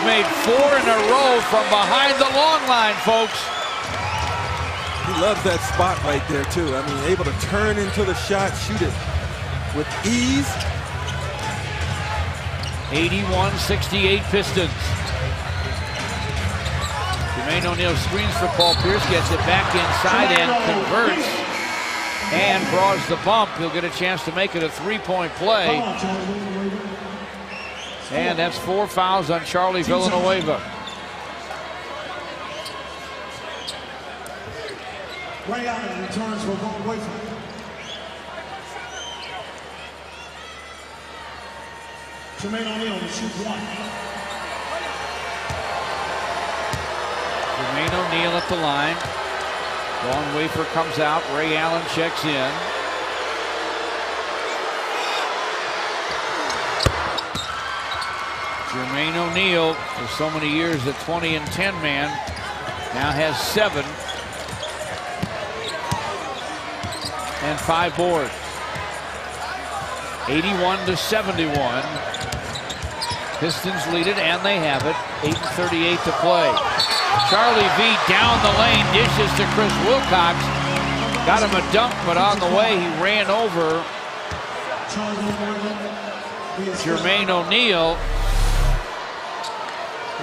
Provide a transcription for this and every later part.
made 4 in a row from behind the long line, folks. He loves that spot right there, too. I mean, able to turn into the shot, shoot it with ease. 81-68 Pistons. Jermaine O'Neal screens for Paul Pierce, gets it back inside and converts. And draws the bump. He'll get a chance to make it a three-point play. And that's 4 fouls on Charlie Villanueva. Ray Allen returns for Von Wafer. Jermaine O'Neal to shoot 1. Jermaine O'Neal at the line. Von Wafer comes out. Ray Allen checks in. Jermaine O'Neal, for so many years, a 20 and 10 man, now has 7 and 5 boards. 81-71. Pistons lead it, and they have it. 8:38 to play. Charlie V down the lane, dishes to Chris Wilcox. Got him a dunk, but on the way he ran over Jermaine O'Neal.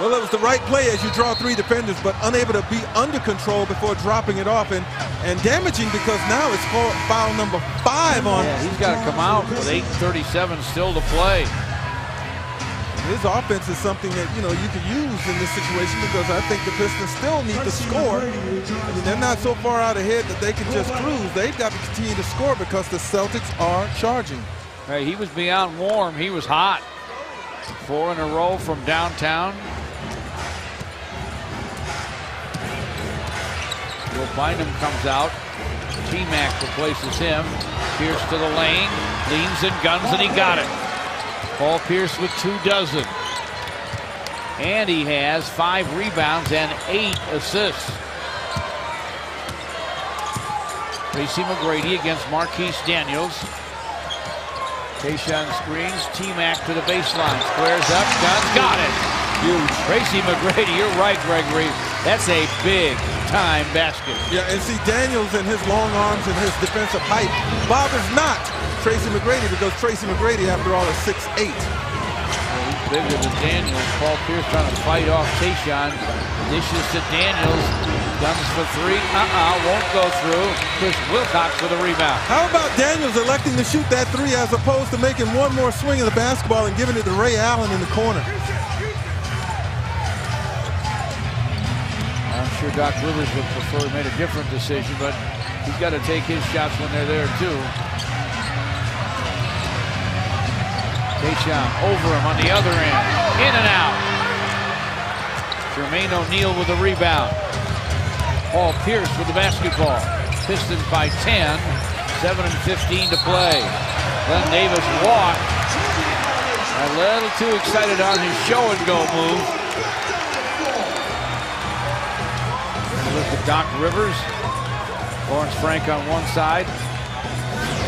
Well, it was the right play as you draw 3 defenders, but unable to be under control before dropping it off and damaging, because now it's foul number 5 on. Yeah, he's got to come out with 8:37 still to play. His offense is something that, you could use in this situation, because I think the Pistons still need to score. I mean, they're not so far out ahead that they can just cruise. They've got to continue to score because the Celtics are charging. Hey, he was beyond warm. He was hot. 4 in a row from downtown. Will Bynum comes out. T-Mac replaces him. Pierce to the lane. Leans and guns, and he got it. Paul Pierce with 2 dozen. And he has 5 rebounds and 8 assists. Tracy McGrady against Marquise Daniels. Tayshaun screens. T-Mac to the baseline. Squares up. Guns. Got it. Huge. Tracy McGrady, you're right, Gregory. That's a big-time basket. Yeah, and see, Daniels and his long arms and his defensive height bothers not Tracy McGrady, because Tracy McGrady, after all, is 6'8". Well, he's bigger than Daniels. Paul Pierce trying to fight off Tayshaun. Dishes to Daniels. Guns for 3. Won't go through. Chris Wilcox with a rebound. How about Daniels electing to shoot that 3 as opposed to making one more swing of the basketball and giving it to Ray Allen in the corner? I'm sure Doc Rivers would prefer he made a different decision, but he's got to take his shots when they're there, too. Tayshaun over him on the other end. In and out. Jermaine O'Neal with the rebound. Paul Pierce with the basketball. Pistons by 10. 7:15 to play. Glenn Davis walked. A little too excited on his show-and-go move. Look at Doc Rivers. Lawrence Frank on one side.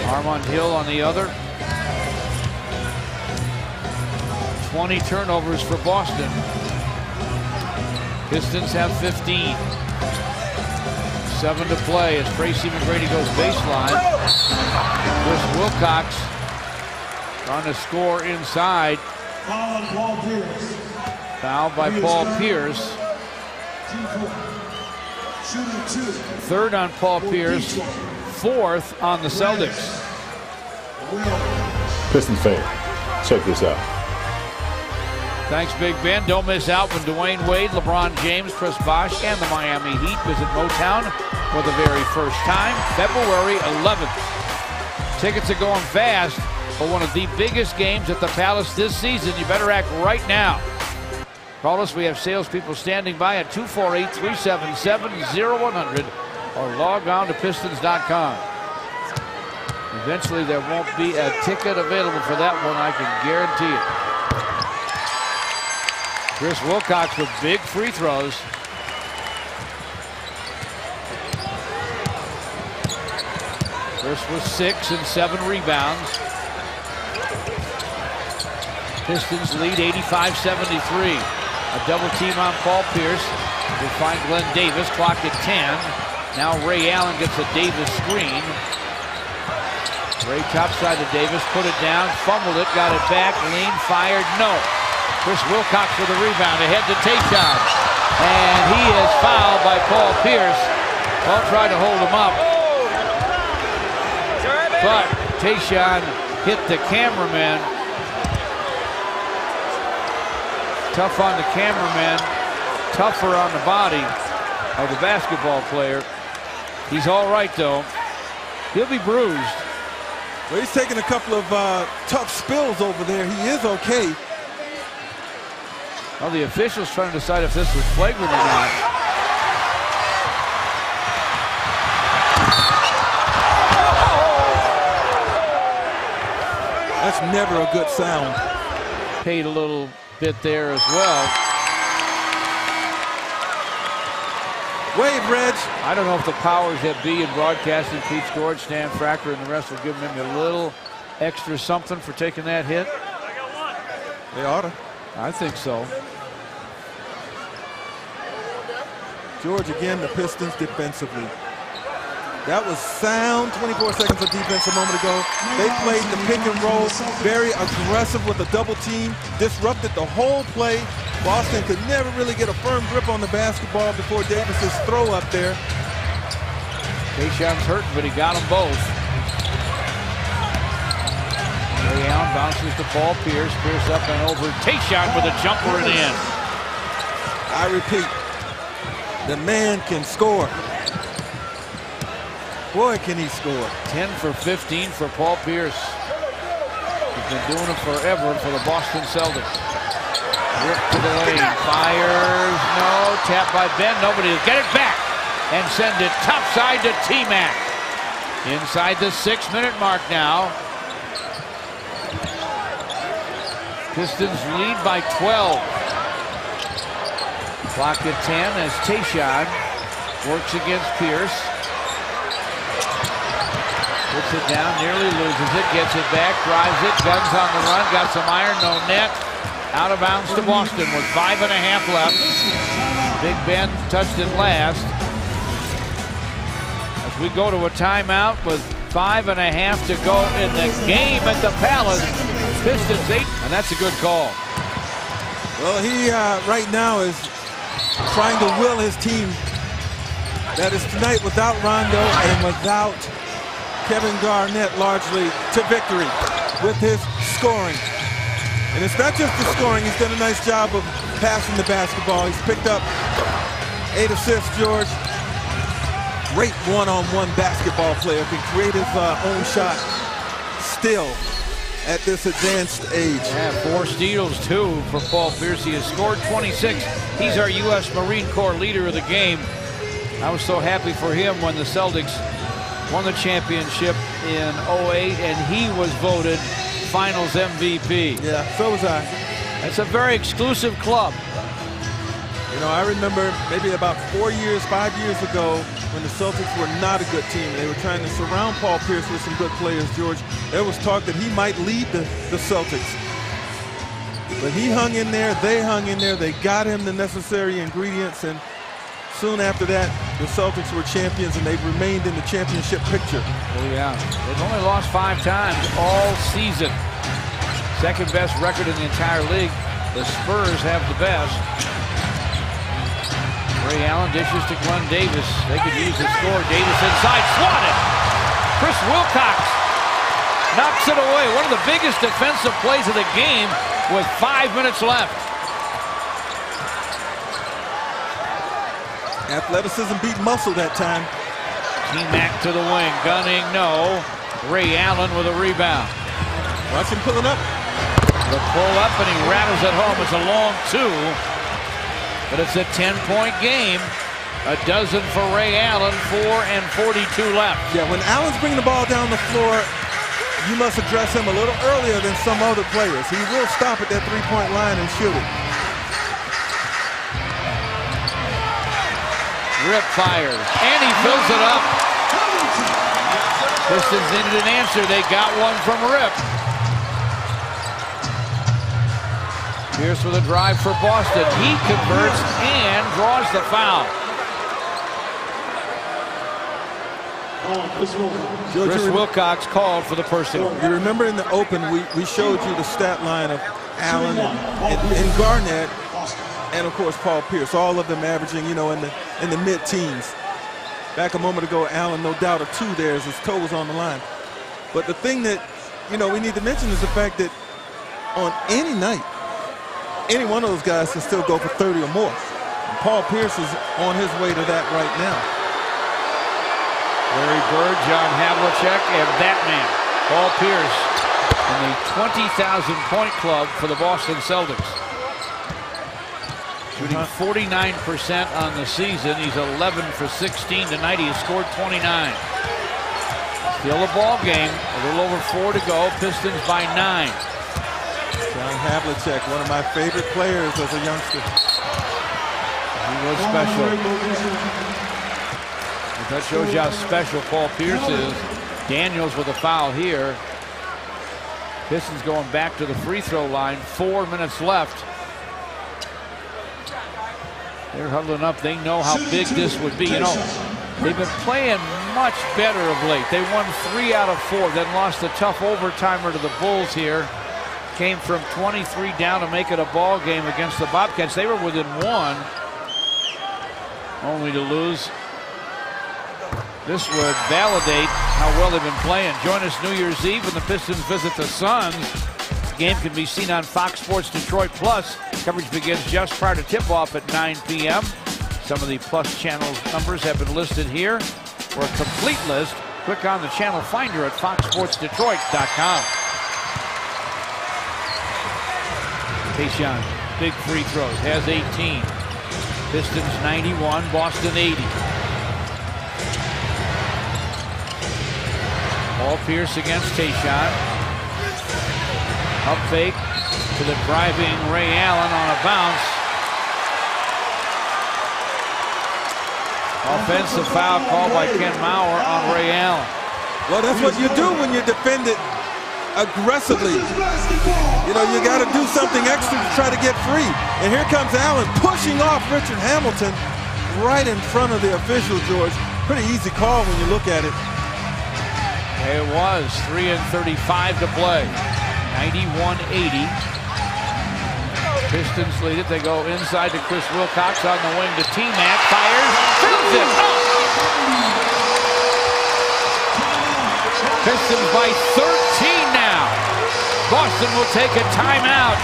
Armand Hill on the other. 20 turnovers for Boston. Pistons have 15. 7 to play as Tracy McGrady goes baseline. Chris Wilcox trying to score inside. Foul by Paul Pierce. 3rd on Paul Pierce. 4th on the Celtics. Pistons fan, check this out. Thanks, Big Ben. Don't miss out when Dwayne Wade, LeBron James, Chris Bosh, and the Miami Heat visit Motown for the very first time, February 11th. Tickets are going fast for one of the biggest games at the Palace this season. You better act right now. Call us. We have salespeople standing by at 248-377-0100 or log on to Pistons.com. Eventually, there won't be a ticket available for that one, I can guarantee it. Chris Wilcox with big free throws. Chris with 6 and 7 rebounds. Pistons lead 85-73. A double team on Paul Pierce. They find Glenn Davis, clock at 10. Now Ray Allen gets a Davis screen. Ray topside to Davis, put it down, fumbled it, got it back, lean, fired, no. Chris Wilcox with a rebound, ahead to Tayshaun. And he is fouled by Paul Pierce. Paul tried to hold him up. But Tayshaun hit the cameraman. Tough on the cameraman, tougher on the body of the basketball player. He's all right though. He'll be bruised. Well, he's taking a couple of tough spills over there. He is okay. Well, the officials trying to decide if this was flagrant or not. That's never a good sound. Paid a little bit there as well. Wave, Reg. I don't know if the powers that be in broadcasting, Pete George, Stan Fracker, and the rest will give him maybe a little extra something for taking that hit. They ought to. I think so. George again, the Pistons defensively. That was sound 24 seconds of defense a moment ago. They played the pick and roll, very aggressive with a double team, disrupted the whole play. Boston could never really get a firm grip on the basketball before Davis's throw up there. Tayshaun's hurt, but he got them both. Ray Allen bounces to Paul Pierce. Pierce up and over. Tayshaun with a jumper and in. I repeat, the man can score. Boy, can he score. 10 for 15 for Paul Pierce. He's been doing it forever for the Boston Celtics. Rip to the lane, fires, no, tap by Ben, nobody will get it back and send it topside to T-Mac. Inside the 6-minute mark now. Pistons lead by 12. Clock at 10 as Tayshaun works against Pierce. Puts it down, nearly loses it, gets it back, drives it, guns on the run, got some iron, no net. Out of bounds to Boston with 5.5 left. Big Ben touched it last. As we go to a timeout with 5.5 to go in the game at the Palace. Pistons 8, and that's a good call. Well, he right now is trying to will his team. That is tonight without Rondo and without Kevin Garnett largely to victory with his scoring. And it's not just the scoring, he's done a nice job of passing the basketball. He's picked up 8 assists, George. Great one-on-one basketball player, can create his own shot still at this advanced age. Yeah, 4 steals too for Paul Pierce. He has scored 26. He's our U.S. Marine Corps leader of the game. I was so happy for him when the Celtics won the championship in 08, and he was voted Finals MVP. Yeah, so was I. It's a very exclusive club. You know, I remember maybe about 5 years ago, when the Celtics were not a good team. They were trying to surround Paul Pierce with some good players, George. There was talk that he might lead the Celtics. But he hung in there, they hung in there, they got him the necessary ingredients, and soon after that, the Celtics were champions, and they've remained in the championship picture. Oh, yeah. They've only lost 5 times all season. Second best record in the entire league. The Spurs have the best. Ray Allen dishes to Glenn Davis. They could use the score. Davis inside, swatted. Chris Wilcox knocks it away. One of the biggest defensive plays of the game with 5 minutes left. Athleticism beat muscle that time. T-Mac to the wing, gunning, no. Ray Allen with a rebound. Watch him pulling up. The pull up, and he rattles it home. It's a long 2, but it's a 10-point game. A dozen for Ray Allen, 4 and 42 left. Yeah, when Allen's bringing the ball down the floor, you must address him a little earlier than some other players. He will stop at that 3-point line and shoot it. Rip fires, and he fills it up. Pistons needed an answer. They got one from Rip. Pierce with a drive for Boston. He converts and draws the foul. Chris Wilcox called for the personal. You remember in the open, we showed you the stat line of Allen and Garnett, and of course Paul Pierce, all of them averaging, you know, in the mid-teens. Back a moment ago, Allen, no doubt, a 2 there as his toe was on the line. But the thing that, you know, we need to mention is the fact that on any night, any one of those guys can still go for 30 or more. And Paul Pierce is on his way to that right now. Larry Bird, John Havlicek, and that man, Paul Pierce, in the 20,000-point club for the Boston Celtics. Shooting 49% on the season. He's 11 for 16 tonight. He has scored 29. Still a ball game. A little over 4 to go. Pistons by 9. John Havlicek, one of my favorite players as a youngster. He was special. That shows you how special Paul Pierce is. Daniels with a foul here. Pistons going back to the free throw line. 4 minutes left. They're huddling up. They know how big this would be. You know, they've been playing much better of late. They won 3 out of 4, then lost a tough overtimer to the Bulls here. Came from 23 down to make it a ball game against the Bobcats. They were within 1, only to lose. This would validate how well they've been playing. Join us New Year's Eve when the Pistons visit the Suns. The game can be seen on Fox Sports Detroit Plus. Coverage begins just prior to tip-off at 9 p.m. Some of the Plus channel numbers have been listed here. For a complete list, click on the channel finder at foxsportsdetroit.com. Tayshaun, big free throws, has 18. Pistons 91, Boston 80. Paul Pierce against Tayshaun. Up fake to the driving Ray Allen on a bounce. Offensive foul called by Ken Mauer on Ray Allen. Well, that's what you do when you defend it aggressively. You know, you got to do something extra to try to get free. And here comes Allen pushing off Richard Hamilton right in front of the official, George. Pretty easy call when you look at it. It was 3:35 to play. 91-80. Pistons lead it. They go inside to Chris Wilcox on the wing to T-Mac. Fires. Fills it. Oh! Pistons by 13 now. Boston will take a timeout.